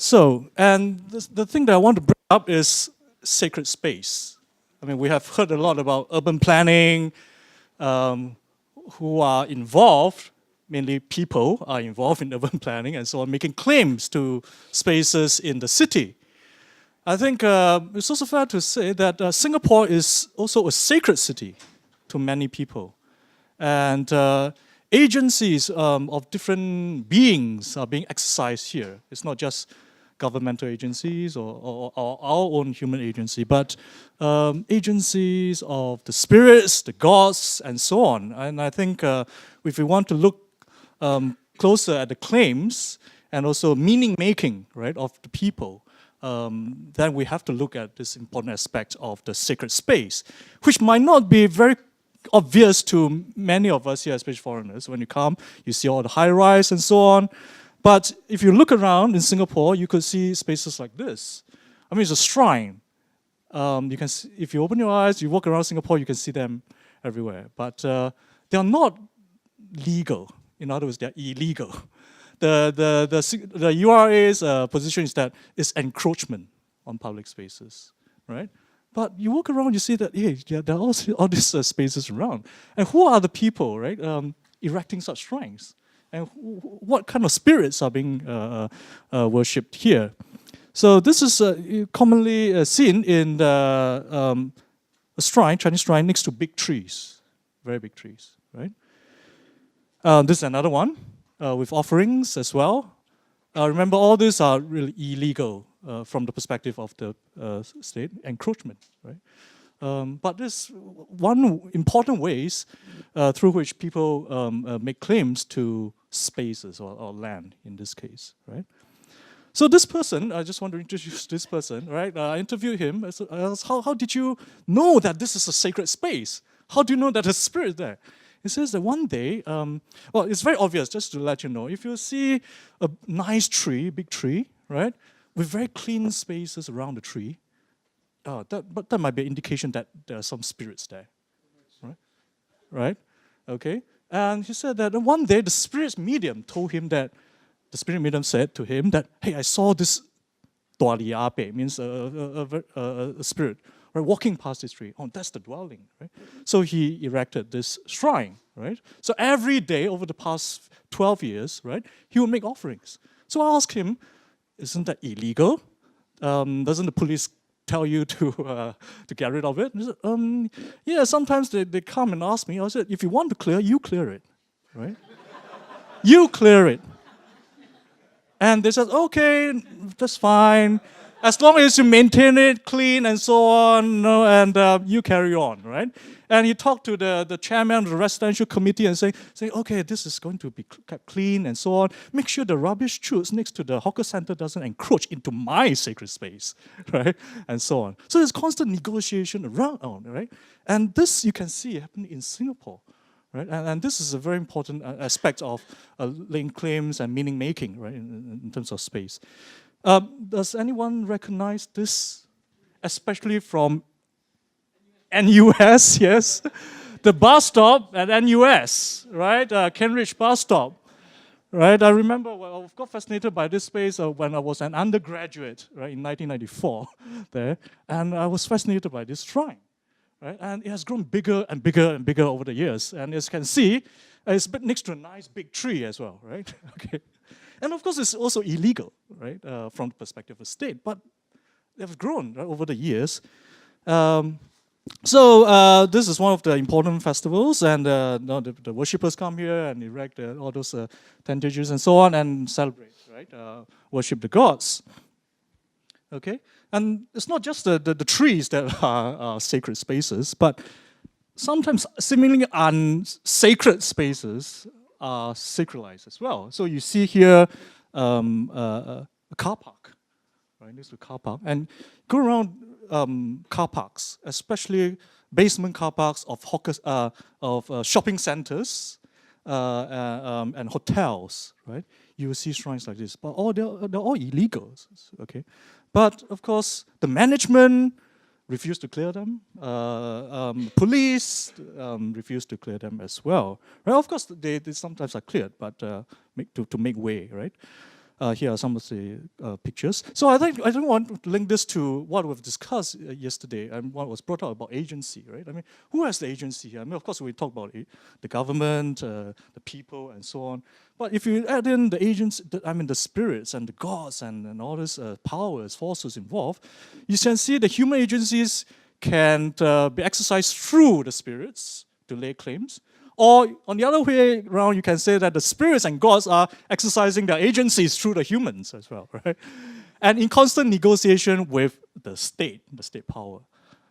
So, and the thing that I want to bring up is sacred space. I mean, we have heard a lot about urban planning, um, who are involved, mainly people are involved in urban planning and so on, making claims to spaces in the city. I think it's also fair to say that Singapore is also a sacred city to many people. And agencies of different beings are being exercised here. It's not just governmental agencies or our own human agency, but agencies of the spirits, the gods, and so on. And I think if we want to look closer at the claims and also meaning making, right, of the people, then we have to look at this important aspect of the sacred space, which might not be very obvious to many of us here, especially foreigners. When you come, you see all the high-rise and so on. But if you look around in Singapore, you could see spaces like this. I mean, it's a shrine. You can see, if you open your eyes, you walk around Singapore, you can see them everywhere. But they are not legal. In other words, they're illegal. The URA's position is that it's encroachment on public spaces, right? But you walk around, you see that, hey, there are all these spaces around. And who are the people, right, erecting such shrines? And what kind of spirits are being worshipped here? So this is commonly seen in a shrine, Chinese shrine, next to big trees, very big trees, right? This is another one with offerings as well. Remember, all these are really illegal from the perspective of the state, encroachment, right? But there's one important ways through which people make claims to spaces or land in this case, right? So this person, I just want to introduce this person, right? I interviewed him. I asked, how did you know that this is a sacred space? How do you know that there's a spirit there? He says that one day, well, it's very obvious, just to let you know, if you see a nice tree, big tree, right, with very clean spaces around the tree, but that might be an indication that there are some spirits there, right? Right? Okay. And he said that one day the spirit medium told him that, the spirit medium said to him that, hey, I saw this Duali Ape, means a spirit, right, walking past this tree. Oh, that's the dwelling, right? So he erected this shrine, right? So every day over the past 12 years, right, he would make offerings. So I asked him, isn't that illegal? Doesn't the police tell you to get rid of it? He said, yeah, sometimes they come and ask me. I said, if you want to clear, you clear it, right? You clear it. And they said, okay, that's fine. As long as you maintain it clean and so on, and you carry on, right? And he talked to the chairman of the residential committee and saying, okay, this is going to be kept clean and so on. Make sure the rubbish chutes next to the hawker center doesn't encroach into my sacred space, right? And so on. So there's constant negotiation around, right? And this you can see happening in Singapore. Right? And this is a very important aspect of laying claims and meaning making, right, in terms of space. Does anyone recognize this, especially from NUS? Yes, the bus stop at NUS, right? Kent bus stop, right? I remember I got fascinated by this space when I was an undergraduate, right, in 1994, there, and I was fascinated by this shrine. Right? And it has grown bigger and bigger and bigger over the years. And as you can see, it's next to a nice big tree as well, right? Okay. And of course, it's also illegal, right, from the perspective of the state. But they've grown, right, over the years. So this is one of the important festivals, and the worshippers come here and erect all those tentages and so on and celebrate, right? Worship the gods. Okay, and it's not just the trees that are sacred spaces, but sometimes seemingly unsacred spaces are sacralized as well. So you see here a car park, right, next to a car park, and go around car parks, especially basement car parks of shopping centers and hotels, right? You will see shrines like this, but they're all illegal, okay? But of course, the management refused to clear them. Police refused to clear them as well. Right? Of course, they sometimes are cleared, but to make way, right? Here are some of the pictures. So I don't want to link this to what we've discussed yesterday and what was brought up about agency, right? I mean, who has the agency here? I mean, of course, we talk about the government, the people, and so on. But if you add in the agents, the spirits and the gods and all these powers, forces involved, you can see the human agencies can be exercised through the spirits to lay claims. Or on the other way around, you can say that the spirits and gods are exercising their agencies through the humans as well, right? And in constant negotiation with the state power.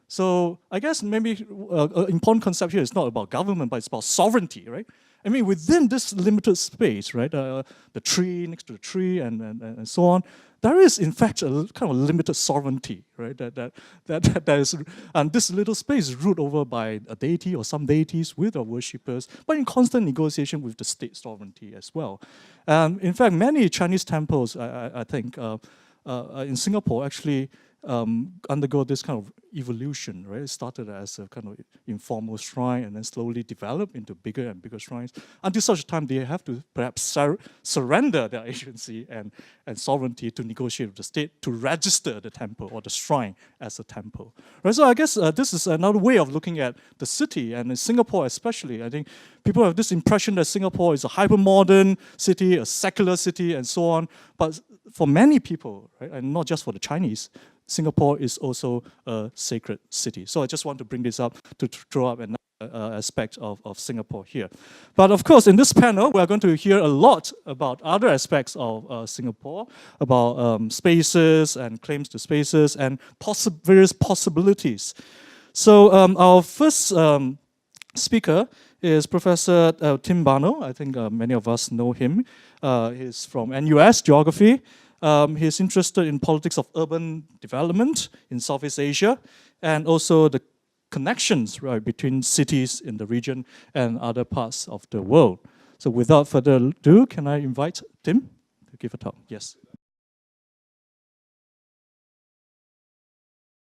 So I guess maybe an important concept here is not about government, but it's about sovereignty, right? I mean, within this limited space, right, the tree next to the tree and so on, there is in fact a kind of limited sovereignty, right? That is, and this little space is ruled over by a deity or some deities with our worshippers, but in constant negotiation with the state sovereignty as well. In fact, many Chinese temples, I think, in Singapore actually undergo this kind of evolution, right? It started as a kind of informal shrine and then slowly developed into bigger and bigger shrines until such time they have to perhaps surrender their agency and sovereignty to negotiate with the state to register the temple or the shrine as a temple. Right? So I guess this is another way of looking at the city, and in Singapore especially, I think people have this impression that Singapore is a hyper-modern city, a secular city, and so on. But for many people, right, and not just for the Chinese, Singapore is also a sacred city. So I just want to bring this up to throw up another aspect of Singapore here. But of course, in this panel, we're going to hear a lot about other aspects of Singapore, about spaces and claims to spaces and various possibilities. So our first speaker is Professor Tim Barno. I think many of us know him. He's from NUS Geography. He's interested in politics of urban development in Southeast Asia and also the connections, right, between cities in the region and other parts of the world. So without further ado, can I invite Tim to give a talk? Yes.